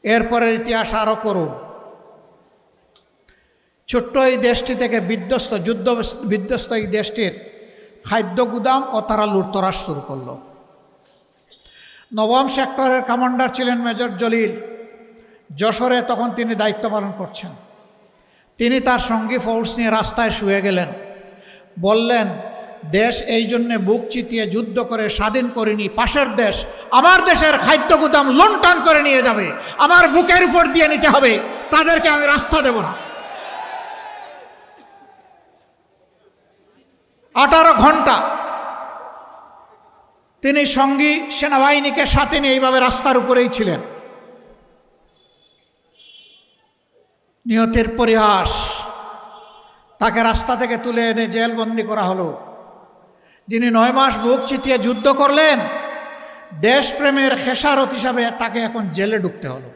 এরপরের ইতিহাস আরও করুন। ছোট্ট এই দেশটি থেকে যুদ্ধ বিধ্বস্ত এই দেশটির খাদ্য গুদাম ও তারা লুটতরাজ শুরু করল। নবম সেক্টরের কমান্ডার ছিলেন মেজর জলিল। যশোরে তখন তিনি দায়িত্ব পালন করছেন। তিনি তার সঙ্গী ফৌজ নিয়ে রাস্তায় শুয়ে গেলেন। বললেন, দেশ এই জন্যে বুক চিতিয়ে যুদ্ধ করে স্বাধীন করিনি, পাশের দেশ আমার দেশের খাদ্য গুদাম লুণ্ঠন করে নিয়ে যাবে, আমার বুকের উপর দিয়ে নিতে হবে, তাদেরকে আমি রাস্তা দেব না। 18 ঘন্টা তিনি সঙ্গী সেনাবাহিনীকে সাথে নিয়ে এইভাবে রাস্তার উপরেই ছিলেন। নিহতের পরিহাস, তাকে রাস্তা থেকে তুলে এনে জেলবন্দি করা হলো। যিনি 9 মাস বুক চিতিয়ে যুদ্ধ করলেন, দেশপ্রেমের খেসারত হিসাবে তাকে এখন জেলে ঢুকতে হলো।